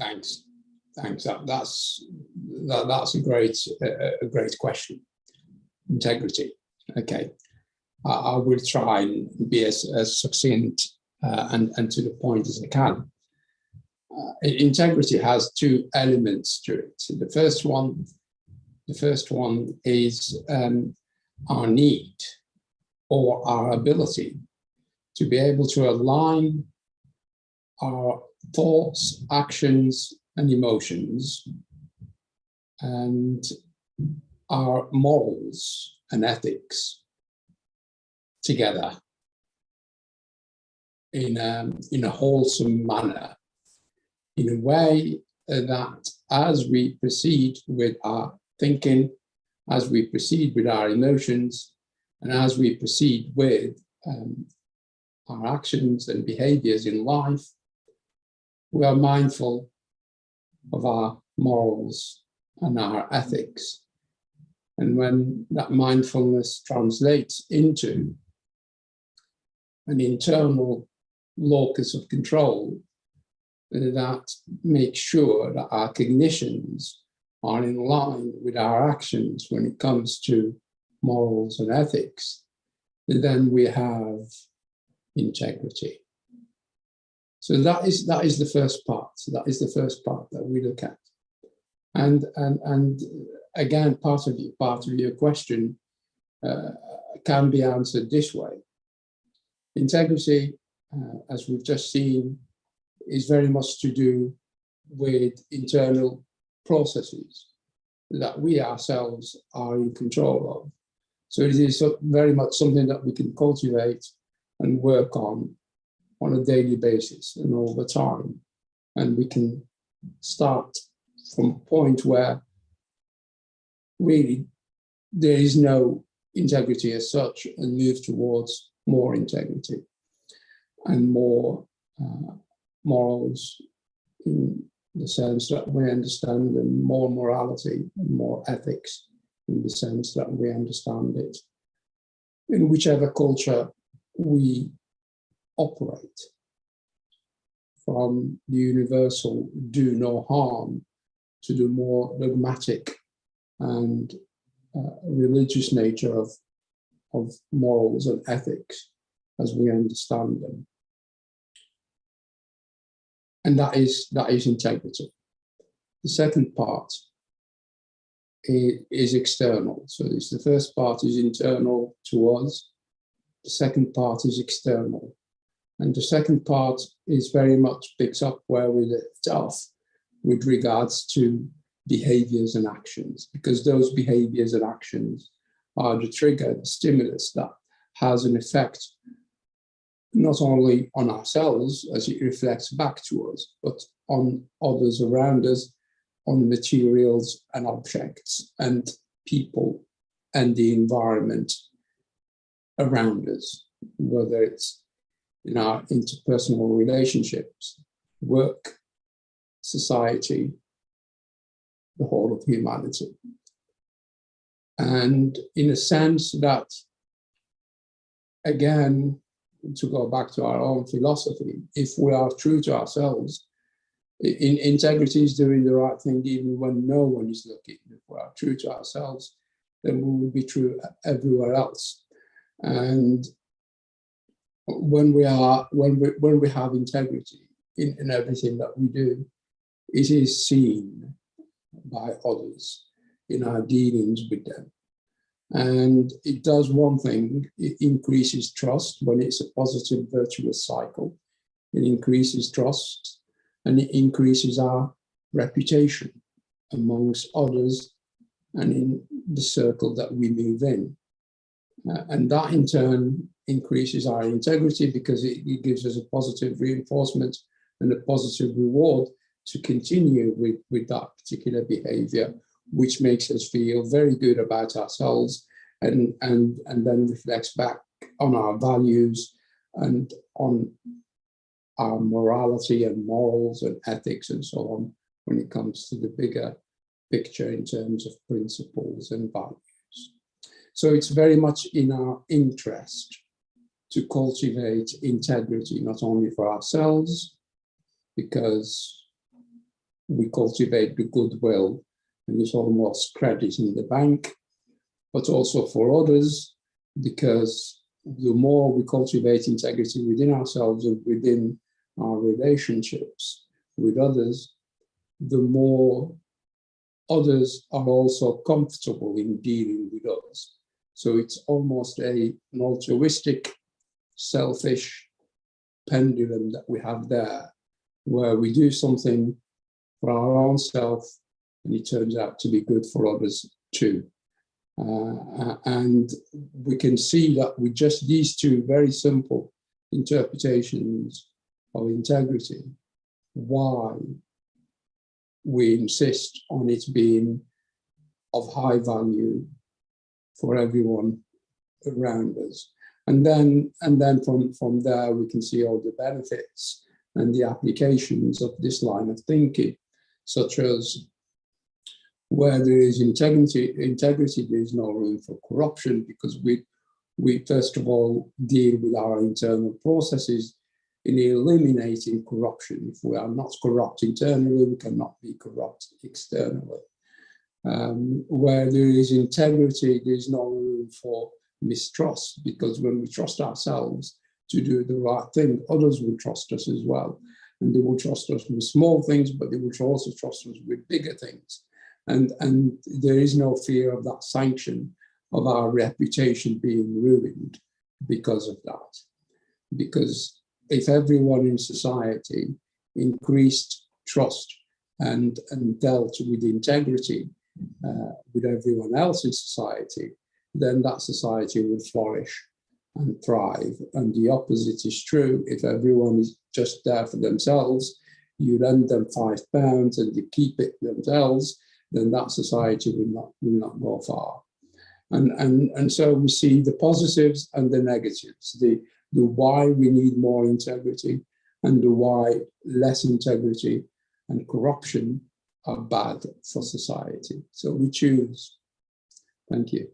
Thanks. That's a great question. Integrity. Okay, I will try and be as succinct and to the point as I can. Integrity has two elements to it. The first one is our need or our ability to be able to align our thoughts, actions, and emotions, and our morals and ethics together in a wholesome manner, in a way that as we proceed with our thinking, as we proceed with our emotions, and as we proceed with our actions and behaviors in life, we are mindful of our morals and our ethics. And when that mindfulness translates into an internal locus of control, that makes sure that our cognitions are in line with our actions when it comes to morals and ethics, then we have integrity. So that is the first part. So that is the first part that we look at. And again, part of your question can be answered this way. Integrity, as we've just seen, is very much to do with internal processes that we ourselves are in control of. So it is very much something that we can cultivate and work on a daily basis and over time. And we can start from a point where really there is no integrity as such and move towards more integrity and more morals in the sense that we understand, and more morality and more ethics in the sense that we understand it in whichever culture we operate, from the universal do no harm to the more dogmatic and religious nature of morals and ethics as we understand them. And that is integrity. The second part is external. So the first part is internal to us. The second part is external. And the second part is very much picks up where we left off with regards to behaviors and actions, because those behaviors and actions are the trigger, the stimulus that has an effect not only on ourselves as it reflects back to us, but on others around us, on materials and objects and people and the environment around us, whether it's in our interpersonal relationships, work, society, the whole of humanity. And in a sense that, again, to go back to our own philosophy, if we are true to ourselves, integrity is doing the right thing even when no one is looking. If we are true to ourselves, then we will be true everywhere else. And when we have integrity in everything that we do, it is seen by others in our dealings with them. And it does one thing: it increases trust when it's a positive, virtuous cycle. It increases trust and it increases our reputation amongst others and in the circle that we move in. And that in turn increases our integrity, because it gives us a positive reinforcement and a positive reward to continue with that particular behavior, which makes us feel very good about ourselves and then reflects back on our values and on our morality and morals and ethics and so on when it comes to the bigger picture in terms of principles and values. So it's very much in our interest to cultivate integrity, not only for ourselves, because we cultivate the goodwill, and it's almost credit in the bank, but also for others, because the more we cultivate integrity within ourselves and within our relationships with others, the more others are also comfortable in dealing with us. So it's almost an altruistic, selfish pendulum that we have there, where we do something for our own self, and it turns out to be good for others too. And we can see that with just these two very simple interpretations of integrity, why we insist on it being of high value for everyone around us. And then from there, we can see all the benefits and the applications of this line of thinking, such as where there is integrity, there is no room for corruption, because we first of all deal with our internal processes in eliminating corruption. If we are not corrupt internally, we cannot be corrupt externally. Where there is integrity, there is no room for mistrust, because when we trust ourselves to do the right thing, others will trust us as well. And they will trust us with small things, but they will also trust us with bigger things. And there is no fear of that sanction of our reputation being ruined because of that. Because if everyone in society increased trust and dealt with integrity with everyone else in society, then that society would flourish and thrive. And the opposite is true. If everyone is just there for themselves, you lend them £5 and they keep it themselves, then that society will not go far. And so we see the positives and the negatives, the why we need more integrity and the why less integrity and corruption are bad for society. So we choose. Thank you.